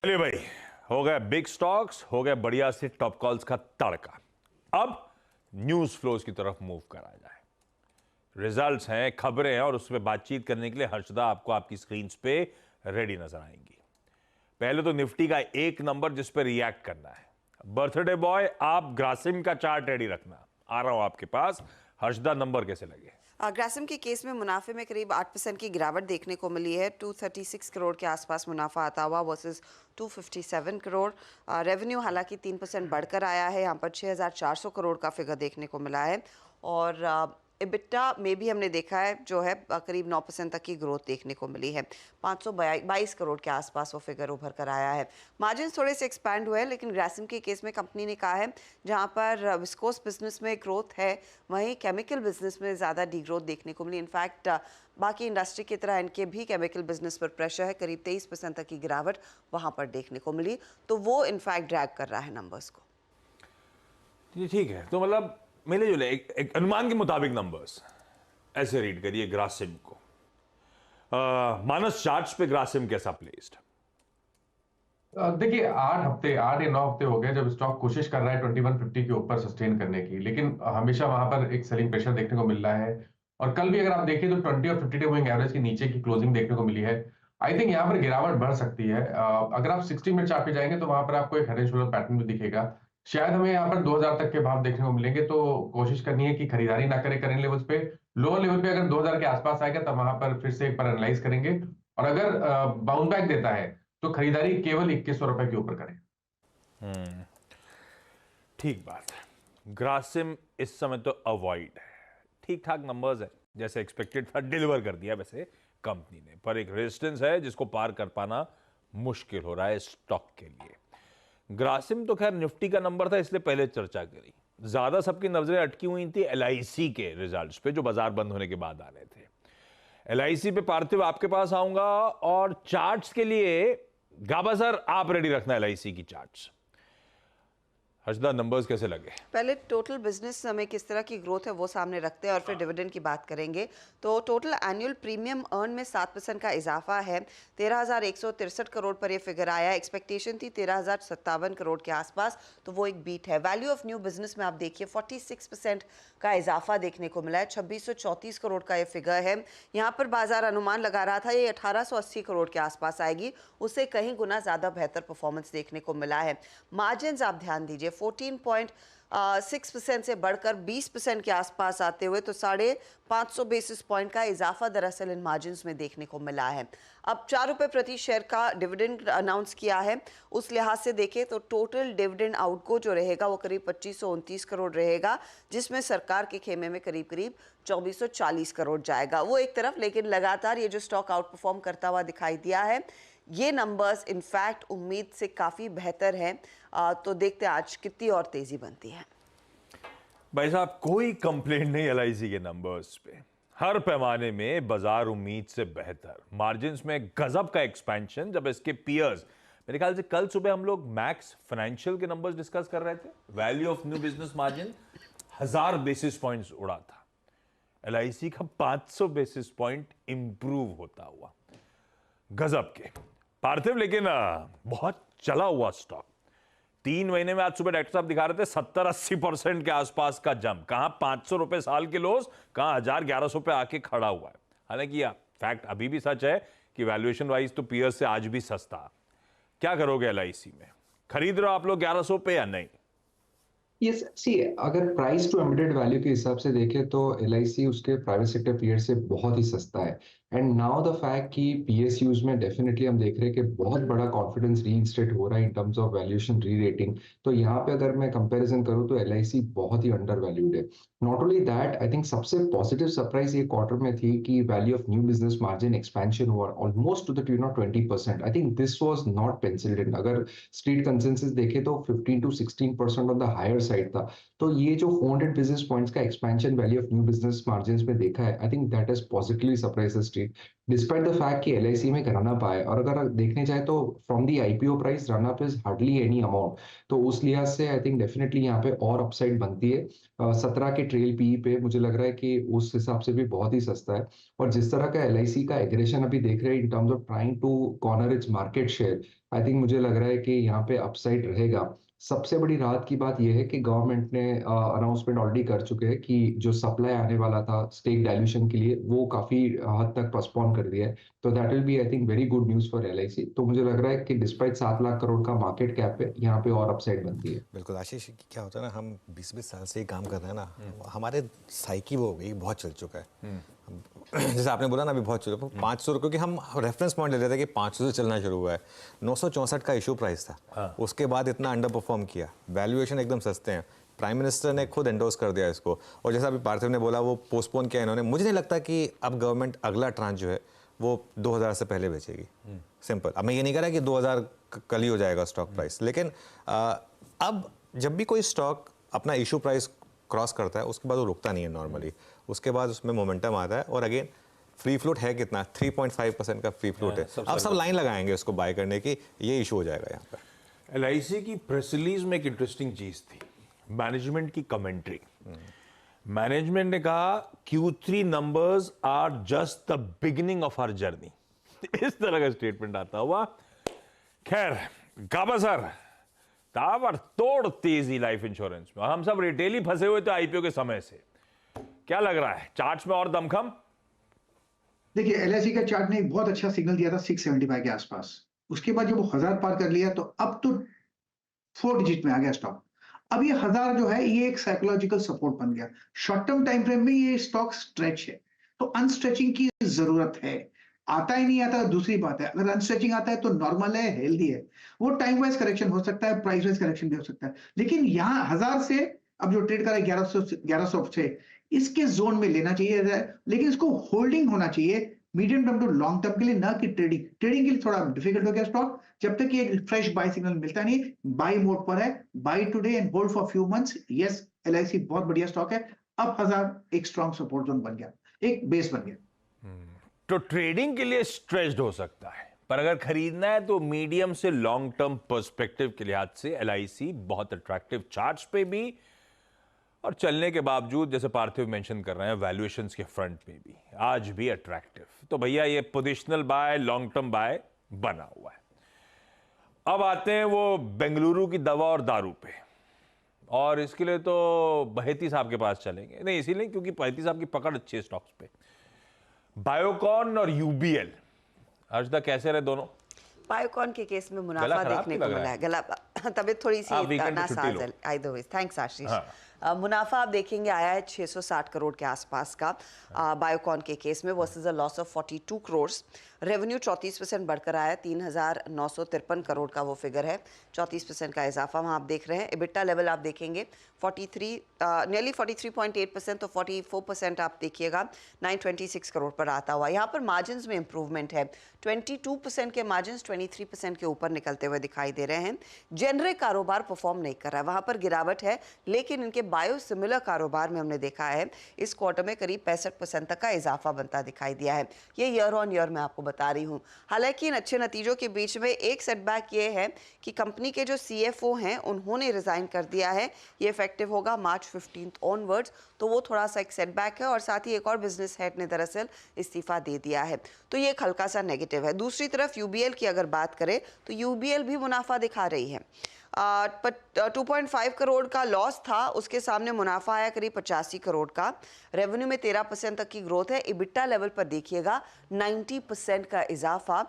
चलिए भाई, हो गया बिग स्टॉक्स, हो गया बढ़िया से टॉप कॉल्स का तड़का। अब न्यूज फ्लोज की तरफ मूव करा जाए। रिजल्ट्स हैं, खबरें हैं और उस पर बातचीत करने के लिए हर्षदा आपको आपकी स्क्रीन पे रेडी नजर आएंगी। पहले तो निफ्टी का एक नंबर जिस पे रिएक्ट करना है। बर्थडे बॉय, आप ग्रासिम का चार्ट रेडी रखना, आ रहा हूं आपके पास। हर्षदा, नंबर कैसे लगे? ग्रासिम के केस में मुनाफे में करीब 8% की गिरावट देखने को मिली है। 236 करोड़ के आसपास मुनाफा आता हुआ वर्सेस 257 करोड़। रेवेन्यू हालांकि 3% बढ़कर आया है, यहाँ पर 6,400 करोड़ का फिगर देखने को मिला है। और इबिट्टा में भी हमने देखा है जो है करीब 9% तक की ग्रोथ देखने को मिली है। 522 करोड़ के आसपास वो फिगर उभर कर आया है। मार्जिन थोड़े से एक्सपैंड हुए हैं, लेकिन ग्रासिम के केस में कंपनी ने कहा है जहां पर विस्कोस बिजनेस में ग्रोथ है, वहीं केमिकल बिजनेस में ज़्यादा डी ग्रोथ देखने को मिली। इनफैक्ट बाकी इंडस्ट्री की तरह इनके भी केमिकल बिजनेस पर प्रेशर है, करीब 23% तक की गिरावट वहां पर देखने को मिली, तो वो इनफैक्ट ड्रैग कर रहा है नंबर्स को। ठीक है, तो मतलब मिले जुले एक अनुमान के मुताबिक नंबर्स ऐसे रीड करिए ग्रासिम को। मानस चार्ट्स पे ग्रासिम कैसा प्लेस्ड? देखिए 8 या 9 हफ्ते हो गए जब स्टॉक कोशिश कर रहा है 2150 के ऊपर सस्टेन करने की, लेकिन हमेशा वहां पर एक सेलिंग प्रेशर देखने को मिल रहा है। और कल भी अगर आप देखिए तो 20 और 50 डे मूविंग एवरेज के नीचे की क्लोजिंग देखने को मिली है। आई थिंक यहाँ पर गिरावट बढ़ सकती है। अगर आप 60 मिनट चार्ट पे जाएंगे तो वहां पर आपको एक हेड एंड शोल्डर पैटर्न भी दिखेगा। शायद हमें यहाँ पर 2000 तक के भाव देखने को मिलेंगे, तो कोशिश करनी है कि खरीदारी ना करें करेंट लेवल्स पे। लोअर लेवल पे अगर 2000 के आसपास आएगा तब वहां पर फिर से एक बार एनालाइज करेंगे, और अगर बाउंस बैक देता है तो खरीदारी केवल 2100 रुपए के ऊपर करें। ठीक बात है, ग्रासिम इस समय तो अवॉइड है। ठीक ठाक नंबर्स है, जैसे एक्सपेक्टेड था डिलीवर कर दिया वैसे कंपनी ने, पर एक रेजिस्टेंस है जिसको पार कर पाना मुश्किल हो रहा है स्टॉक के लिए। ग्रासिम तो खैर निफ्टी का नंबर था इसलिए पहले चर्चा करी। ज्यादा सबकी नजरें अटकी हुई थी एलआईसी के रिजल्ट्स पे जो बाजार बंद होने के बाद आ रहे थे। एलआईसी पे पार्थिव आपके पास आऊंगा, और चार्ट्स के लिए गाबा सर आप रेडी रखना एलआईसी की चार्ट्स। हर्षदा, नंबर्स कैसे लगे? पहले टोटल बिजनेस में किस तरह की ग्रोथ है वो सामने रखते हैं और फिर डिविडेंड की बात करेंगे। तो टोटल एनुअल प्रीमियम अर्न में 7% का इजाफा है। 13,163 करोड़ पर ये फिगर आया। एक्सपेक्टेशन थी 13,057 करोड़ के आसपास, तो वो एक बीट है। वैल्यू ऑफ न्यू बिजनेस में आप देखिए 46% का इजाफा देखने को मिला है। 2634 करोड़ का ये फिगर है। यहाँ पर बाजार अनुमान लगा रहा था ये 1880 करोड़ के आसपास आएगी, उससे कहीं गुना ज़्यादा बेहतर परफॉर्मेंस देखने को मिला है। मार्जिन आप ध्यान दीजिए 14.6% से बढ़कर 20% के आसपास आते हुए, तो 550 बेसिस पॉइंट का इजाफा दरअसल इन मार्जिन्स में देखने को मिला है। अब 4 रुपए प्रति शेयर का डिविडेंड अनाउंस किया है, उस लिहाज से देखें तो टोटल डिविडेंड आउटगो जो रहेगा वो करीब 2529 करोड़ रहेगा, जिसमें सरकार के खेमे में करीब 2440 करोड़ जाएगा। वो एक तरफ, लेकिन लगातार ये जो स्टॉक आउट परफॉर्म करता हुआ दिखाई दिया है, ये नंबर्स इनफैक्ट उम्मीद से काफ़ी बेहतर हैं। तो देखते हैं आज कितनी और तेज़ी बनती है। भाई साहब, कोई कंप्लेंट नहीं एलआईसी के नंबर्स पे। हर पैमाने में बाजार उम्मीद से बेहतर, मार्जिन्स में गजब का एक्सपेंशन। जब इसके पीयर्स, मेरे ख्याल से कल सुबह हम लोग मैक्स फाइनेंशियल के नंबर्स डिस्कस कर रहे थे, value of new business margin 1000 basis points उड़ा था। एलआईसी का 500 बेसिस पॉइंट इंप्रूव होता हुआ, गजब के पार्थिव। लेकिन बहुत चला हुआ स्टॉक, 3 महीने में आज सुबह डॉक्टर साहब दिखा रहे थे 70-80% के आसपास का जंप। कहां 500 रुपए साल के लोस, कहां 1000-1100 पे आके खड़ा हुआ है। हालांकि फैक्ट अभी भी सच है कि वैल्यूएशन वाइज तो पीयर से आज भी सस्ता। क्या करोगे एलआईसी में? खरीद रहे हो आप लोग 1100 पे या नहीं? यस, सी अगर प्राइस टू एम्बेडेड वैल्यू के हिसाब से देखें तो एलआईसी उसके प्राइवेट सेक्टर पीयर से बहुत ही सस्ता है। एंड नाउ द फैक्ट कि पीएसयूज में डेफिनेटली हम देख रहे हैं कि बहुत बड़ा कॉन्फिडेंस रीइंस्टेट हो रहा है इन टर्म्स ऑफ वैल्यूएशन री रेटिंग। तो यहाँ पे अगर मैं कंपैरिजन करूँ तो एलआईसी बहुत ही अंडर वैल्यूड है। Not only that, I think सबसे पॉजिटिव सरप्राइज ये क्वार्टर में थी कि value of new business margin expansion हुआ almost to the tune of 20%। I think this was not pencilled in. अगर स्ट्रीट कंसेंसस देखे तो 15 to 16% on the higher side था। तो ये जो 400 बिजनेस पॉइंट्स का expansion value of new business margins में देखा है, I think that has positively surprise the street despite the fact कि एलआईसी में रन अप आए। और अगर देखने जाए तो from the IPO price run up is hardly any amount. तो उस लिहाज से आई थिंक डेफिनेटली यहाँ पे और अपसाइड बनती है। 17 के ट्रेल पीई पे मुझे लग रहा है कि उस हिसाब से भी बहुत ही सस्ता है। और जिस तरह का एलआईसी का एग्रेशन अभी देख रहे हैं in terms of trying to corner its market share, I think मुझे लग रहा है कि यहाँ पे अपसाइड रहेगा। सबसे बड़ी राहत की बात यह है कि गवर्नमेंट ने अनाउंसमेंट ऑलरेडी कर चुके हैं कि जो सप्लाई आने वाला था स्टेक डाइल्यूशन के लिए वो काफी हद तक पोस्टपोन कर दिया है। तो that will be I think very good news for LIC. तो मुझे लग रहा है कि डिस्पाइट 7 लाख करोड़ का मार्केट कैप है, यहाँ पे और अपसाइड बनती है। बिल्कुल आशीष, क्या होता है ना, हम 20-20 साल से ही काम कर रहे हैं ना, हमारे साइकी वो हो गई, बहुत चल चुका है। जैसे आपने बोला ना अभी बहुत चल चुका है, 500 रुपये, क्योंकि हम रेफरेंस पॉइंट ले लेते हैं कि 500 से चलना शुरू हुआ है। 964 का इशू प्राइस था, उसके बाद इतना अंडर परफॉर्म किया, वैल्यूएशन एकदम सस्ते हैं, प्राइम मिनिस्टर ने खुद एंडोर्स कर दिया इसको, और जैसा अभी पार्थिव ने बोला वो पोस्टपोन किया इन्होंने। मुझे नहीं लगता कि अब गवर्नमेंट अगला ट्रांच जो है वो 2000 से पहले बेचेगी। सिंपल। अब मैं ये नहीं कह रहा कि 2000 कल ही हो जाएगा स्टॉक प्राइस, लेकिन अब जब भी कोई स्टॉक अपना इशू प्राइस क्रॉस करता है उसके बाद वो रुकता नहीं है नॉर्मली, उसके बाद उसमें मोमेंटम आता है। और अगेन फ्री फ्लोट है कितना, 3.5% का फ्री फ्लोट है। अब सब लाइन लगाएंगे उसको बाय करने की, ये इशू हो जाएगा यहाँ पर। एलआईसी की प्रेस रिलीज में एक इंटरेस्टिंग चीज थी, मैनेजमेंट की कमेंट्री। मैनेजमेंट ने कहा Q3 numbers are just the beginning of our journey, इस तरह का स्टेटमेंट आता हुआ। खैर, गाबा सर, ताबड़तोड़ तेजी लाइफ इंश्योरेंस में, और हम सब रिटेली फंसे हुए थे आईपीओ के समय से। क्या लग रहा है चार्ट्स में और दमखम? देखिए, एलआईसी का चार्ट ने एक बहुत अच्छा सिग्नल दिया था 675 के आसपास। उसके बाद जब वो 1000 पार कर लिया तो अब तो 4 डिजिट में आ गया स्टॉक। अब ये 1000 जो है ये एक साइकोलॉजिकल सपोर्ट बन गया। शॉर्ट टर्म टाइम फ्रेम में ये स्टॉक स्ट्रेच है, तो अनस्ट्रेचिंग की जरूरत है। आता ही नहीं आता दूसरी बात है, अगर अनस्ट्रेचिंग आता है तो नॉर्मल है, हेल्दी है। वो टाइम वाइज करेक्शन हो सकता है, प्राइस वाइज करेक्शन भी हो सकता है, लेकिन यहाँ 1000 से अब जो ट्रेड कर रहा है 1100 से, इसके जोन में लेना चाहिए, लेकिन इसको होल्डिंग होना चाहिए medium term to long term के लिए, ना कि ट्रेडिंग। ट्रेडिंग के लिए थोड़ा डिफिकल्ट हो गया स्टॉक, जब तक कि एक फ्रेश बाय सिग्नल मिलता नहीं। बाय मोड पर है, buy today and hold for few months. Yes, LIC बहुत बढ़िया स्टॉक है। अब 1000 एक स्ट्रॉन्ग सपोर्ट जोन बन गया, एक बेस बन गया। तो ट्रेडिंग के लिए स्ट्रेच्ड हो सकता है, पर अगर खरीदना है तो मीडियम से लॉन्ग टर्म पर्सपेक्टिव के लिहाज से एलआईसी बहुत अट्रैक्टिव, चार्ट्स पे भी और चलने के बावजूद, जैसे पार्थिव मेंशन कर रहे हैं, वैल्यूएशंस के फ्रंट पे भी आज भी अट्रैक्टिव। तो भैया ये positional buy, long term buy बना हुआ है। अब आते हैं वो बेंगलुरु की दवा और दारू पे, और इसके लिए तो बहेती साहब के पास चलेंगे। नहीं इसीलिए क्योंकि बहेती साहब की पकड़ अच्छी है स्टॉक्स पे। बायोकॉन और यूबीएल, हर्षदा कैसे रहे दोनों? बायोकॉन के केस में गला मुनाफा खराब देखने क्यों को लग मिला रहा है। गला तबीयत थोड़ी सी वीकेंड पे छुट्टी लो। नासाज है। आइदर वेज, थैंक्स आशीष। हाँ। मुनाफा आप देखेंगे आया है 660 करोड़ के आसपास का बायोकॉन के केस में, versus a loss of 42 crore. Revenue 34% बढ़कर आया है, 3953 करोड़ का वो फिगर है, 34% का इजाफा वहाँ आप देख रहे हैं। इबिटा लेवल आप देखेंगे नियरली 43.8%, तो 44% आप देखिएगा 926 करोड़ पर आता हुआ। यहाँ पर मार्जिन में इंप्रूवमेंट है, 22% के मार्जिन 23% के ऊपर निकलते हुए दिखाई दे रहे हैं। जेनरिक कारोबार परफॉर्म नहीं कर रहा है, वहाँ पर गिरावट है, लेकिन इनके बायोसिमिलर कारोबार में हमने देखा है इस क्वार्टर में करीब 65% तक का इजाफा बनता दिखाई दिया है। ये ईयर ऑन ईयर मैं आपको बता रही हूँ। हालांकि इन अच्छे नतीजों के बीच में एक सेटबैक ये है कि कंपनी के जो सीएफओ हैं उन्होंने रिजाइन कर दिया है। ये इफेक्टिव होगा मार्च 15 ऑनवर्ड्स, तो वो थोड़ा सा एक सेटबैक है। और साथ ही एक और बिजनेस हेड ने दरअसल इस्तीफा दे दिया है, तो ये एक हल्का सा नेगेटिव है। दूसरी तरफ यूबीएल की अगर बात करें तो यूबीएल भी मुनाफा दिखा रही है। 2.5 करोड़ का लॉस था, उसके सामने मुनाफा आया करीब 85 करोड़ का। रेवेन्यू में 13% तक की ग्रोथ है। इबिटा लेवल पर देखिएगा 90% का इजाफा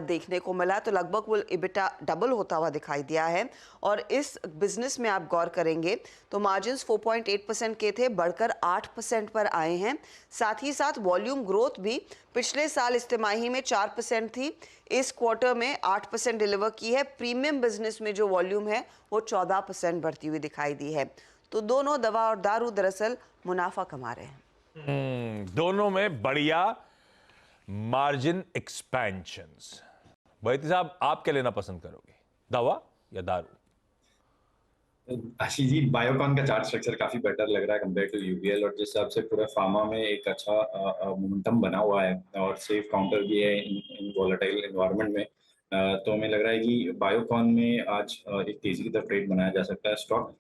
देखने को मिला, तो लगभग वो इबिटा डबल होता हुआ दिखाई दिया है। और इस बिजनेस में आप गौर करेंगे तो मार्जिन्स 4.8% के थे, बढ़कर 8% पर आए हैं। साथ ही साथ वॉल्यूम ग्रोथ भी पिछले साल इस तिमाही में 4% थी, इस क्वार्टर में 8% डिलीवर की है। प्रीमियम बिजनेस में जो वॉल्यूम है वो 14% बढ़ती हुई दिखाई दी है। तो दोनों दवा और दारू दरअसल मुनाफा कमा रहे हैं। दोनों में बढ़िया मार्जिन एक्सपेंशंस। बहेती साहब, आप क्या लेना पसंद करोगे, दवा या दारू? आशीष जी, बायोकॉन का चार्ट स्ट्रक्चर काफी बेटर लग रहा है कंपेयर टू यूबीएल, और जिस हिसाब से पूरा फार्मा में एक अच्छा मोमेंटम बना हुआ है और सेफ काउंटर भी है इन वोलेटाइल एनवायरनमेंट में, तो हमें लग रहा है कि बायोकॉन में आज एक तेजी की तरफ ट्रेड बनाया जा सकता है। स्टॉक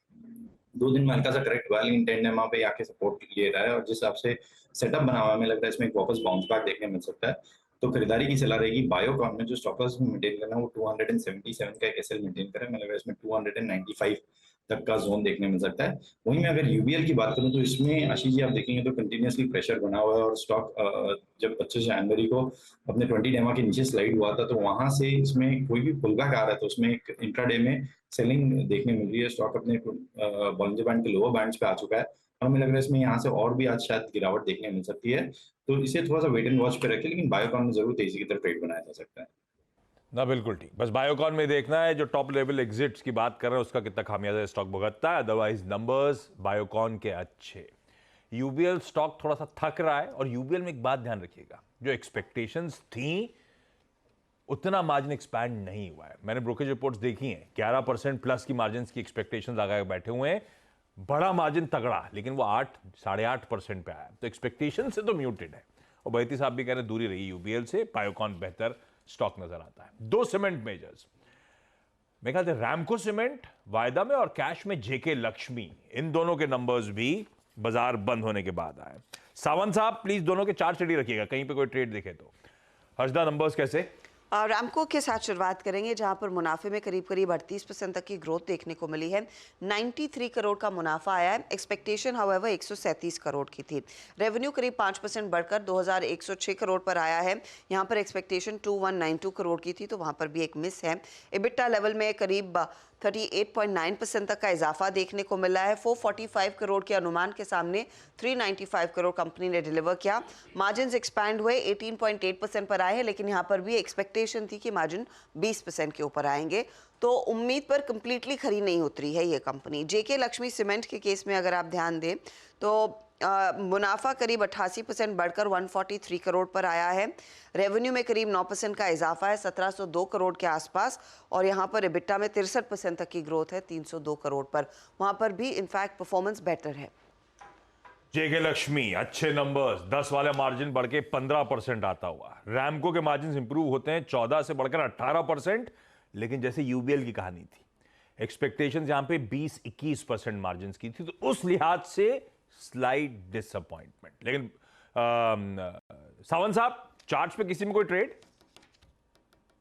2 दिन में हल्का सा करेक्ट हुआ, लेकिन ट्रेंड है वहाँ पे आके सपोर्ट ले रहा है, और जिस हिसाब से सेटअप बना हुआ है हमें लगता है इसमें एक वापस बाउंस बैक देखने मिल सकता है। तो खरीदारी की सलाह रहेगी। बायोकॉन में जो स्टॉप लॉस मेंटेन करना है वो 277 का एक एसएल मेंटेन करें, मतलब इसमें 295 तक का जोन देखने मिल सकता है। वहीं मैं अगर यूबीएल की बात करूं तो इसमें आशीष जी आप देखेंगे तो कंटिन्यूसली प्रेशर बना हुआ है, और स्टॉक जब 25 जनवरी को अपने 20 डेमा के नीचे स्लाइड हुआ था तो वहां से इसमें कोई भी पुलबैक आ रहा है तो उसमें एक इंट्राडे में सेलिंग देखने मिल रही है। स्टॉक अपने बॉलिंजर बैंड के लोअर बैंड्स पे आ चुका है, और हमें लग रहा है इसमें यहाँ से और भी आज शायद गिरावट देखने मिल सकती है, तो इसे थोड़ा सा वेट एंड वॉच पे रखें, लेकिन बायोकॉन में जरूर तेजी की तरफ ट्रेड बनाया जा सकता है। ना बिल्कुल ठीक, बस बायोकॉन में देखना है जो टॉप लेवल एग्जिट्स की बात कर रहे हैं उसका कितना खामियाजा स्टॉक भुगतता है, अदरवाइज नंबर्स बायोकॉन के अच्छे। यूबीएल स्टॉक थोड़ा सा थक रहा है, और यूबीएल में एक बात ध्यान रखिएगा, जो एक्सपेक्टेशंस थी उतना मार्जिन एक्सपैंड नहीं हुआ है। मैंने ब्रोकरेज रिपोर्ट्स देखी हैं, 11% प्लस की मार्जिन की एक्सपेक्टेशंस लगा के बैठे हुए हैं, बड़ा मार्जिन तगड़ा, लेकिन वो 8-8.5% पे आया, तो एक्सपेक्टेशन से तो म्यूटेड है। और बैती साहब भी कह रहे हैं दूरी रही यूबीएल से, बायोकॉन बेहतर स्टॉक नजर आता है। 2 सीमेंट मेजर्स, मेरे ख्याल से रैमको सीमेंट वायदा में और कैश में जेके लक्ष्मी, इन दोनों के नंबर्स भी बाजार बंद होने के बाद आए। सावंत साहब प्लीज दोनों के चार्ट रेडी रखिएगा, कहीं पे कोई ट्रेड दिखे तो। हर्षदा नंबर्स कैसे? रैमको के साथ शुरुआत करेंगे, जहां पर मुनाफे में करीब करीब 38% तक की ग्रोथ देखने को मिली है। 93 करोड़ का मुनाफा आया है। एक्सपेक्टेशन हाउएवर 137 करोड़ की थी। रेवेन्यू करीब 5% बढ़कर 2106 करोड़ पर आया है। यहां पर एक्सपेक्टेशन 2192 करोड़ की थी, तो वहां पर भी एक मिस है। एबिटा लेवल में करीब 38.9% तक का इजाफा देखने को मिला है। 445 करोड़ के अनुमान के सामने 395 करोड़ कंपनी ने डिलीवर किया। मार्जिन एक्सपैंड हुए 18.8% पर आए हैं, लेकिन यहाँ पर भी एक्सपेक्टेशन थी कि मार्जिन 20% के ऊपर आएंगे, तो उम्मीद पर कंप्लीटली खरी नहीं उतरी है ये कंपनी। जेके लक्ष्मी सीमेंट के केस में अगर आप ध्यान दें तो मुनाफा करीब 88% बढ़कर 143 करोड़ पर आया है। रेवेन्यू में करीब 9% का इजाफा है, 1702 करोड़ के आसपास, और यहाँ पर एबिटा में 63% तक की ग्रोथ है, 302 करोड़ पर। वहाँ पर भी इनफैक्ट परफॉर्मेंस बेटर है। जेके लक्ष्मी अच्छे नंबर्स, 10 वाले मार्जिन बढ़ के 15% आता हुआ। रैमको के मार्जिन इंप्रूव होते हैं 14 से बढ़कर 18%, लेकिन जैसे यूबीएल की कहानी थी, एक्सपेक्टेशंस यहां पे 20-21% मार्जिन की थी, तो उस लिहाज से स्लाइड डिसअपॉइंटमेंट। लेकिन सावंत साहब चार्ट्स पे किसी में कोई ट्रेड?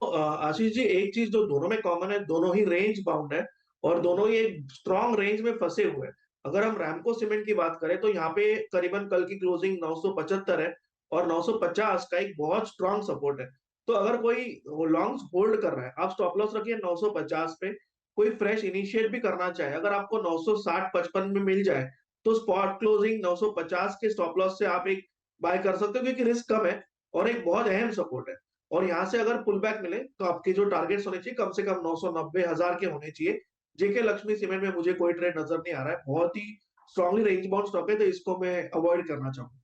आशीष जी, एक चीज जो दोनों में कॉमन है, दोनों ही रेंज बाउंड है और दोनों ही एक स्ट्रॉन्ग रेंज में फंसे हुए हैं। अगर हम रैमको सीमेंट की बात करें तो यहाँ पे करीबन कल की क्लोजिंग 975 है और 950 का एक बहुत स्ट्रॉन्ग सपोर्ट है। तो अगर कोई लॉन्ग्स होल्ड कर रहा है, आप स्टॉप लॉस रखिए 950 पे। कोई फ्रेश इनिशिएट भी करना चाहे, अगर आपको 960-55 में मिल जाए तो स्पॉट क्लोजिंग 950 के स्टॉप लॉस से आप एक बाय कर सकते हो, क्योंकि रिस्क कम है और एक बहुत अहम सपोर्ट है। और यहाँ से अगर पुल बैक मिले तो आपके जो टारगेट्स होने चाहिए कम से कम 990,000 के होने चाहिए। जेके लक्ष्मी सीमेंट में मुझे कोई ट्रेड नजर नहीं आ रहा है, बहुत ही स्ट्रांगली रेंज बाउंड स्टॉक है, तो इसको मैं अवॉइड करना चाहूंगा।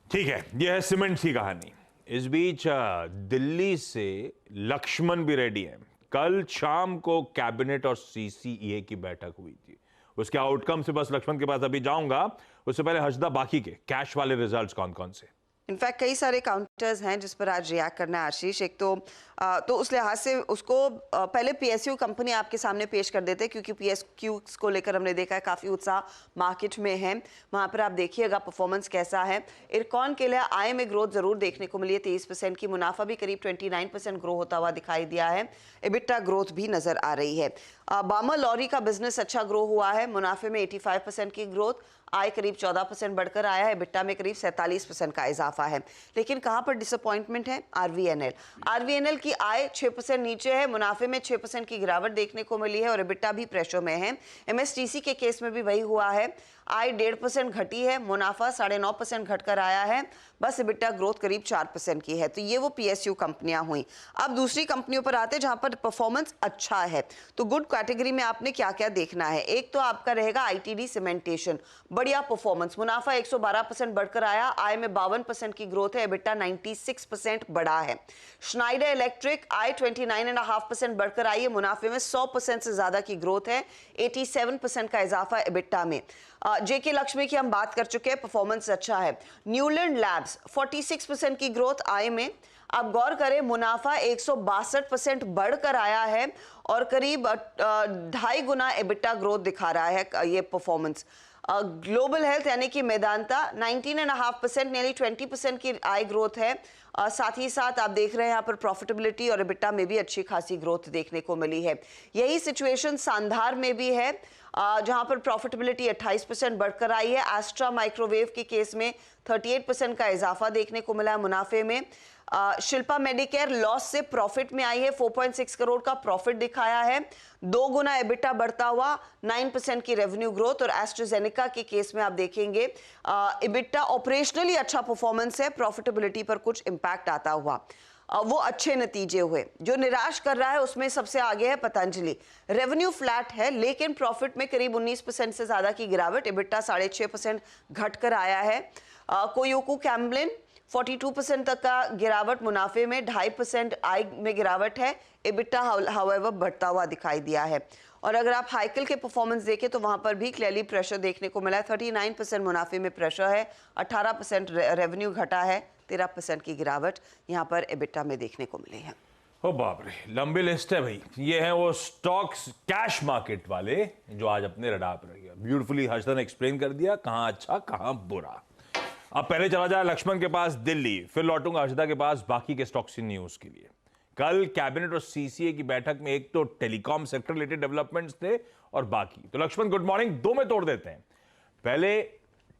ठीक है, यह है सीमेंट की कहानी। इस बीच दिल्ली से लक्ष्मण भी रेडी है। कल शाम को कैबिनेट और सीसीईए की बैठक हुई थी, उसके आउटकम से बस लक्ष्मण के पास अभी जाऊंगा। उससे पहले हर्षदा बाकी के कैश वाले रिजल्ट्स कौन कौन से? इनफैक्ट कई सारे काउंटर्स हैं जिस पर आज रिएक्ट करना है आशीष। एक तो उस लिहाज से उसको पहले पीएसयू कंपनी आपके सामने पेश कर देते हैं, क्योंकि पीएसयू को लेकर हमने देखा है काफ़ी उत्साह मार्केट में है। वहाँ पर आप देखिएगा परफॉर्मेंस कैसा है। इरकॉन के लिए आय में ग्रोथ जरूर देखने को मिली है 23% की, मुनाफा भी करीब 29% ग्रो होता हुआ दिखाई दिया है। एबिटा ग्रोथ भी नजर आ रही है। बामर लॉरी का बिजनेस अच्छा ग्रो हुआ है, मुनाफे में 85% की ग्रोथ, आय करीब 14% बढ़कर आया है, बिट्टा में करीब 47% का इजाफा है। लेकिन कहां पर डिसअपॉइंटमेंट है? आरवीएनएल की आय 6% नीचे है, मुनाफे में 6% की गिरावट देखने को मिली है और बिट्टा भी प्रेशर में है। एमएसटीसी के केस में भी वही हुआ है, आय 1.5% घटी है, मुनाफा 9.5% घटकर आया है, बस एबिटा ग्रोथ करीब 4% की है। तो ये वो पीएसयू कंपनियां हुई। अब दूसरी कंपनियों पर आते हैं जहां पर परफॉर्मेंस अच्छा है। तो गुड कैटेगरी में आपने क्या क्या देखना है? एक तो आपका रहेगा आईटीडी सीमेंटेशन, बढ़िया परफॉर्मेंस, मुनाफा 112% बढ़कर आया, आय में 52% की ग्रोथ है, एबिटा 96% बढ़ा है। श्नाइडर इलेक्ट्रिक आय 29.5% बढ़कर आई है, मुनाफे में 100% से ज्यादा की ग्रोथ है, 87% का इजाफा एबिटा में। जेके लक्ष्मी की हम बात कर चुके हैं, परफॉर्मेंस अच्छा है। न्यूलैंड लैब्स 46% की ग्रोथ आय में। आप गौर करें, मुनाफा 162% बढ़कर आया है और करीब 2.5 गुना एबिटा ग्रोथ दिखा रहा है ये परफॉर्मेंस। ग्लोबल हेल्थ यानी कि मेदांता 19.5%, nearly 20% की आय ग्रोथ है। साथ ही साथ आप देख रहे हैं यहाँ पर प्रॉफिटेबिलिटी और EBITDA में भी अच्छी खासी ग्रोथ देखने को मिली है। यही सिचुएशन सांधार में भी है, जहां पर प्रॉफिटेबिलिटी 28% बढ़कर आई है। एस्ट्रा माइक्रोवेव के केस में 38% का इजाफा देखने को मिला है मुनाफे में। शिल्पा मेडिकेयर लॉस से प्रॉफिट में आई है, 4.6 करोड़ का प्रॉफिट दिखाया है, 2 गुना EBITDA बढ़ता हुआ, 9% की रेवेन्यू ग्रोथ। और एस्ट्राजेनेका के केस में आप देखेंगे EBITDA ऑपरेशनली अच्छा परफॉर्मेंस है, प्रॉफिटेबिलिटी पर कुछ इंपैक्ट आता हुआ, वो अच्छे नतीजे हुए। जो निराश कर रहा है उसमें सबसे आगे है पतंजलि। रेवेन्यू फ्लैट है लेकिन प्रॉफिट में करीब 19% से ज्यादा की गिरावट, EBITDA 6.5% घटकर आया है। कोयोकू कैम्बलिन 42% तक का गिरावट मुनाफे में, 2.5% आय में गिरावट है। EBITDA हाउएवर बढ़ता हुआ दिखाई दिया है। और अगर आप हाइकल के परफॉर्मेंस देखें तो वहां पर भी क्लियरली प्रेशर देखने को मिला है। 39% मुनाफे में प्रेशर है, 18% रेवेन्यू घटा है, 13% की गिरावट यहां पर EBITDA में देखने को मिली है। ओ बाप रे, लंबी लिस्ट है भाई। ये हैं वो स्टॉक्स कैश मार्केट वाले जो आज अपने रडार पर रह। ब्यूटीफुली हर्षदा ने एक्सप्लेन कर दिया कहां अच्छा कहां बुरा। अब पहले चला जाए लक्ष्मण के पास दिल्ली, फिर लौटूंगा हर्षदा के पास बाकी के स्टॉक्स की न्यूज के लिए। कल कैबिनेट और सीसीए की बैठक में एक तो टेलीकॉम सेक्टर रिलेटेड डेवलपमेंट्स थे और बाकी तो लक्ष्मण गुड मॉर्निंग, दो में तोड़ देते हैं। पहले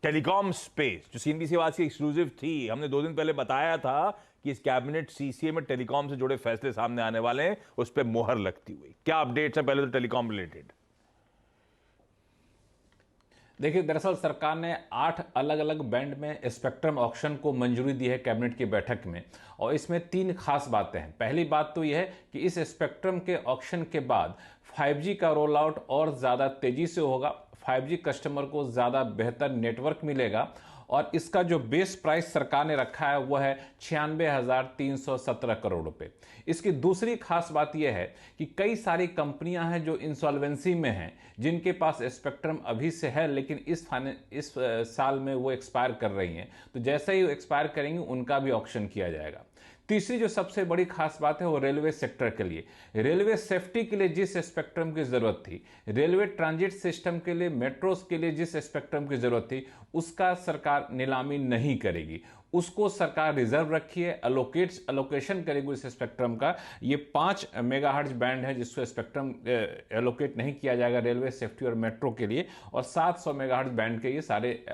टेलीकॉम स्पेस जो सीएनबीसी आवाज की एक्सक्लूसिव थी, हमने 2 दिन पहले बताया था कि इस कैबिनेट सीसीए में टेलीकॉम से जुड़े फैसले सामने आने वाले हैं, उस पर मोहर लगती हुई। क्या अपडेट्स हैं पहले तो टेलीकॉम रिलेटेड? देखिए, दरअसल सरकार ने 8 अलग अलग बैंड में स्पेक्ट्रम ऑक्शन को मंजूरी दी है कैबिनेट की बैठक में, और इसमें 3 खास बातें हैं। पहली बात तो यह है कि इस स्पेक्ट्रम के ऑक्शन के बाद 5G का रोल आउट और ज़्यादा तेज़ी से होगा, 5G कस्टमर को ज़्यादा बेहतर नेटवर्क मिलेगा, और इसका जो बेस प्राइस सरकार ने रखा है वह है 96,317 करोड़ रुपए। इसकी दूसरी खास बात यह है कि कई सारी कंपनियां हैं जो इंसॉल्वेंसी में हैं, जिनके पास स्पेक्ट्रम अभी से है लेकिन इस साल में वो एक्सपायर कर रही हैं, तो जैसे ही वो एक्सपायर करेंगे उनका भी ऑक्शन किया जाएगा। तीसरी जो सबसे बड़ी खास बात है वो रेलवे सेक्टर के लिए, रेलवे सेफ्टी के लिए जिस स्पेक्ट्रम की जरूरत थी, रेलवे ट्रांजिट सिस्टम के लिए, मेट्रोस के लिए जिस स्पेक्ट्रम की जरूरत थी, उसका सरकार नीलामी नहीं करेगी, उसको सरकार रिजर्व रखी है, अलोकेशन करेगी उस स्पेक्ट्रम का। ये 5 मेगाहर्ट्ज बैंड है जिसको स्पेक्ट्रम एलोकेट नहीं किया जाएगा रेलवे सेफ्टी और मेट्रो के लिए, और 700 मेगाहर्ट्ज बैंड के ये सारे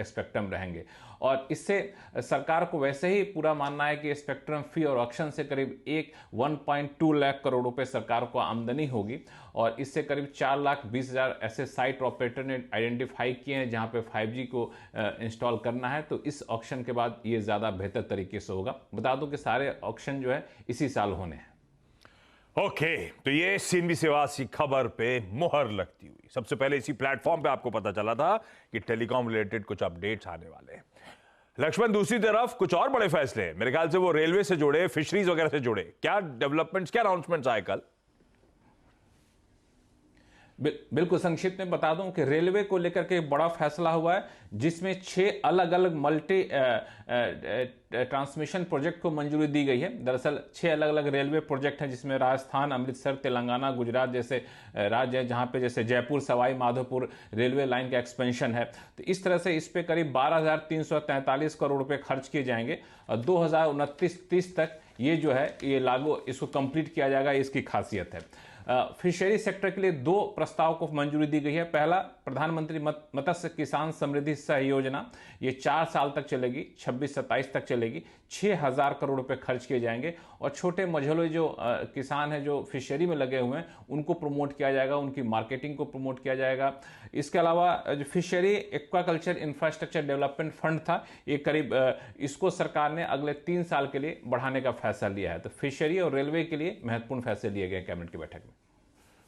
स्पेक्ट्रम रहेंगे। और इससे सरकार को वैसे ही पूरा मानना है कि स्पेक्ट्रम फी और ऑक्शन से करीब 1.2 लाख करोड़ रुपए सरकार को आमदनी होगी, और इससे करीब 4,20,000 ऐसे साइट ऑपरेटर ने आइडेंटिफाई किए हैं जहां पे 5G को इंस्टॉल करना है। तो इस ऑक्शन के बाद ये ज़्यादा बेहतर तरीके से होगा। बता दूं कि सारे ऑक्शन जो है इसी साल होने हैं। ओके, तो ये सीएनबीसी आवाज की खबर पे मुहर लगती हुई सबसे पहले इसी प्लेटफॉर्म पे आपको पता चला था कि टेलीकॉम रिलेटेड कुछ अपडेट्स आने वाले हैं। लक्ष्मण, दूसरी तरफ कुछ और बड़े फैसले हैं, मेरे ख्याल से वो रेलवे से जुड़े, फिशरीज वगैरह से जुड़े। क्या डेवलपमेंट्स, क्या अनाउंसमेंट्स आए कल? बिल्कुल संक्षिप्त में बता दूं कि रेलवे को लेकर के बड़ा फैसला हुआ है, जिसमें 6 अलग अलग मल्टी ट्रांसमिशन प्रोजेक्ट को मंजूरी दी गई है। दरअसल 6 अलग अलग रेलवे प्रोजेक्ट हैं, जिसमें राजस्थान, अमृतसर, तेलंगाना, गुजरात जैसे राज्य हैं, जहां पे जैसे जयपुर सवाई माधोपुर रेलवे लाइन का एक्सपेंशन है। तो इस तरह से इस पे करीब 12,343 करोड़ रुपए खर्च किए जाएंगे, और 2029-30 तक ये जो है ये लागू, इसको कंप्लीट किया जाएगा, इसकी खासियत है। फिशरी सेक्टर के लिए 2 प्रस्ताव को मंजूरी दी गई है। पहला, प्रधानमंत्री मत्स्य किसान समृद्धि सह योजना, ये 4 साल तक चलेगी, 26-27 तक चलेगी, 6,000 करोड़ रुपए खर्च किए जाएंगे, और छोटे मझोले जो किसान हैं जो फिशरी में लगे हुए हैं उनको प्रमोट किया जाएगा, उनकी मार्केटिंग को प्रमोट किया जाएगा। इसके अलावा जो fishery aquaculture infrastructure development fund था, ये करीब इसको सरकार ने अगले 3 साल के लिए बढ़ाने का फैसला लिया है। तो फिशरी और रेलवे के लिए महत्वपूर्ण फैसले लिए गए कैबिनेट की बैठक में।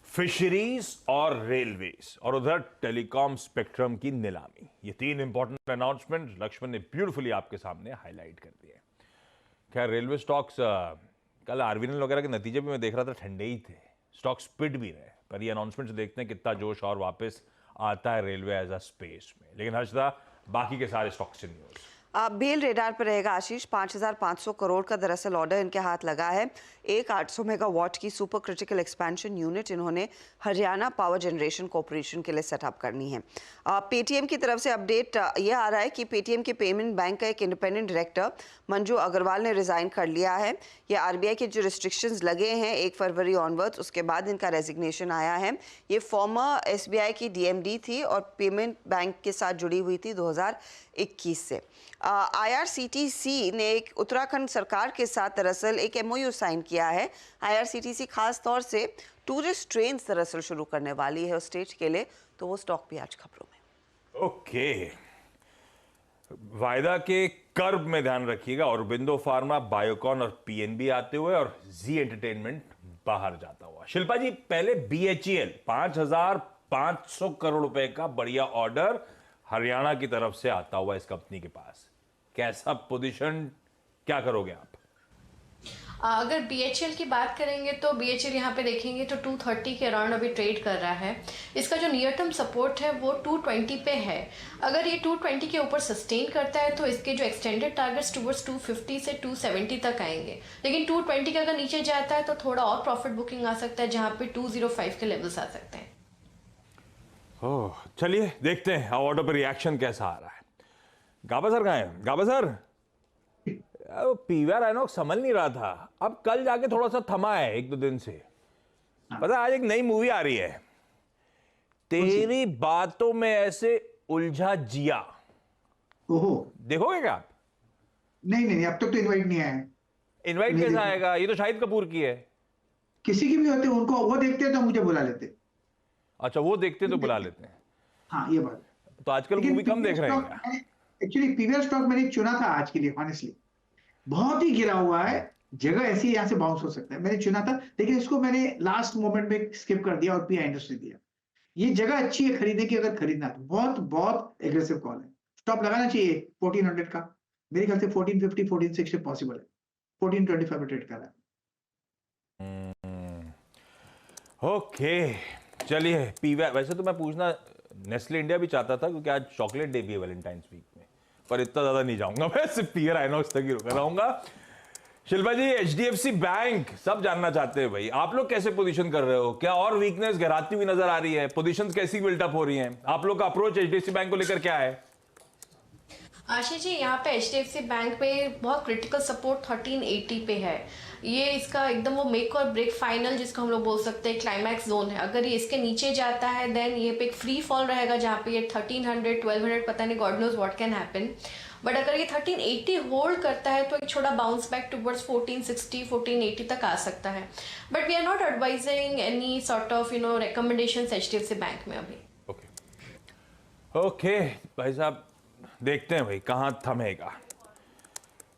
फिशरीज और रेलवेज और उधर टेलीकॉम स्पेक्ट्रम की नीलामी, ये 3 इंपॉर्टेंट अनाउंसमेंट लक्ष्मण ने ब्यूटीफुली आपके सामने हाईलाइट कर दिए। खैर, रेलवे स्टॉक्स कल आरबीएल वगैरह के नतीजे भी मैं देख रहा था ठंडे ही थे, स्टॉक स्पिड भी रहे, पर ये अनाउंसमेंट से देखते हैं कितना जोश और वापस आता है रेलवे एज अ स्पेस में। लेकिन हर्षदा, बाकी के सारे स्टॉक्स से न्यूज। बेल रेडार पर रहेगा आशीष। 5,500 करोड़ का दरअसल ऑर्डर इनके हाथ लगा है। एक 800 मेगावाट की सुपर क्रिटिकल एक्सपेंशन यूनिट इन्होंने हरियाणा पावर जनरेशन कॉर्पोरेशन के लिए सेटअप करनी है। पेटीएम की तरफ से अपडेट ये आ रहा है कि पेटीएम के पेमेंट बैंक का एक इंडिपेंडेंट डायरेक्टर मंजू अग्रवाल ने रिजाइन कर लिया है। ये आरबीआई के जो रिस्ट्रिक्शंस लगे हैं 1 फरवरी ऑनवर्ड्स, उसके बाद इनका रेजिग्नेशन आया है। ये फॉर्मर एसबीआई की डीएमडी थी और पेमेंट बैंक के साथ जुड़ी हुई थी 2021 से। आईआरसीटीसी ने एक उत्तराखंड सरकार के साथ दरअसल एक एमओयू साइन किया है। आईआरसीटीसी खास तौर से टूरिस्ट ट्रेन दरअसल शुरू करने वाली है उस स्टेट के लिए, तो वो स्टॉक भी आज खबरों में। ओके, वायदा के कर्व में ध्यान रखिएगा। औरबिंदो फार्मा, बायोकॉन और पीएनबी आते हुए और जी एंटरटेनमेंट बाहर जाता हुआ। शिल्पा जी, पहले बीएचईएल 5,500 करोड़ रुपए का बढ़िया ऑर्डर हरियाणा की तरफ से आता हुआ इस कंपनी के पास, कैसा पोजीशन, क्या करोगे आप? अगर BHEL की बात करेंगे तो BHEL यहाँ पे देखेंगे तो 230 के अराउंड अभी ट्रेड कर रहा है। इसका जो नियर टर्म सपोर्ट है वो 220 पे है। अगर ये 220 के ऊपर सस्टेन करता है तो इसके जो एक्सटेंडेड टारगेट्स टूवर्ड्स 250 से 270 तक आएंगे। लेकिन 220 के अगर नीचे जाता है तो थोड़ा और प्रॉफिट बुकिंग आ सकता है, जहाँ पे 205 के लेवल्स आ सकते हैं। ओह, चलिए देखते हैं ऑर्डर पर रिएक्शन कैसा आ रहा है। गाबा सर कहाँ हैं? गाबा सर, पीवीआर आइनॉक्स समझ नहीं रहा था, अब कल जाके थोड़ा सा थमा है 1-2 दिन से। पता है आज एक नई मूवी आ रही है, तेरी बातों में ऐसे उलझा जिया। ओहो, देखोगे क्या आप? नहीं, अब तक तो इनवाइट नहीं आया है। इनवाइट कैसे आएगा? ये तो शाहिद कपूर की है। किसी की भी होते उनको वो देखते हैं तो मुझे बुला लेते। अच्छा, वो देखते तो बुला लेते हैं। हाँ, ये बात। तो आजकल मूवी कम देख रहे हैं क्या? एक्चुअली पीवीआर स्टॉक मैंने चुना था आज के लिए, ऑनेस्टली बहुत ही गिरा हुआ है, जगह ऐसी यहाँ से बाउंस हो सकता है, मैंने चुना था, लेकिन इसको मैंने लास्ट मोमेंट में स्किप कर दिया और पीआई इंडस्ट्री दिया। ये जगह अच्छी है खरीदने की, अगर खरीदना तो बहुत बहुत एग्रेसिव कॉल है। स्टॉप लगाना चाहिए 1400 का, मेरे ख्याल से 1450 1460 पॉसिबल है। 1425 पे ट्रेड कर रहा है। ओके, चलिए पीवीआर। वैसे तो मैं पूछना नेस्ले इंडिया भी चाहता था, क्योंकि आज चॉकलेट डे भी है वैलेंटाइंस वीक में, पर इतना ज्यादा नहीं जाऊंगा, मैं सिर्फ पीवीआर आइनॉक्स तक ही रुका रहूंगा। शिल्पा जी, एचडीएफसी बैंक सब जानना चाहते हैं भाई, आप लोग कैसे पोजीशन कर रहे हो? क्या और वीकनेस गहराती हुई नजर आ रही है? पोजीशंस कैसी बिल्टअप हो रही हैं? आप लोग का अप्रोच एचडीएफसी बैंक को लेकर क्या है? आशीष जी, यहाँ पे HDFC बैंक में बहुत क्रिटिकल सपोर्ट 1380 पे है। ये इसका एकदम वो मेक और ब्रेक फाइनल जिसको हम लोग बोल सकते हैं क्लाइमैक्स जोन है। अगर ये इसके नीचे जाता है देन ये पे एक फ्री फॉल रहेगा, जहाँ पे ये 1300 1200 पता नहीं, God knows what can happen. But अगर ये 1380 होल्ड करता है तो एक छोटा बाउंस बैक टुवर्ड्स 1460 1480 तक आ सकता है। But we are not advising any sort of recommendations HDFC bank में अभी। ओके भाई साहब, देखते हैं भाई कहाँ थमेगा।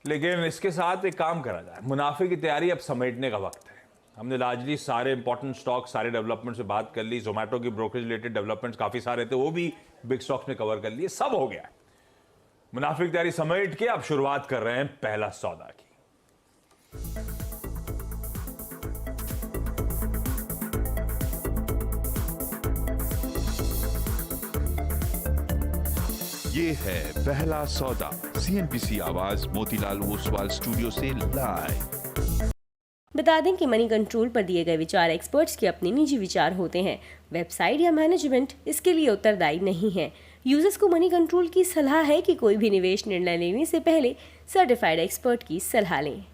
लेकिन इसके साथ एक काम करा जाए, मुनाफे की तैयारी अब समेटने का वक्त है। हमने लार्जली सारे इंपॉर्टेंट स्टॉक, सारे डेवलपमेंट से बात कर ली। जोमेटो की ब्रोकरेज रिलेटेड डेवलपमेंट्स काफी सारे थे, वो भी बिग स्टॉक्स में कवर कर लिए, सब हो गया। मुनाफे की तैयारी समेट के अब शुरुआत कर रहे हैं पहला सौदा की। ये है पहला सौदा, CNBC आवाज मोतीलाल ओसवाल स्टूडियो से लाइव। बता दें कि मनी कंट्रोल पर दिए गए विचार एक्सपर्ट्स के अपने निजी विचार होते हैं। वेबसाइट या मैनेजमेंट इसके लिए उत्तरदायी नहीं है। यूजर्स को मनी कंट्रोल की सलाह है कि कोई भी निवेश निर्णय लेने से पहले सर्टिफाइड एक्सपर्ट की सलाह लें।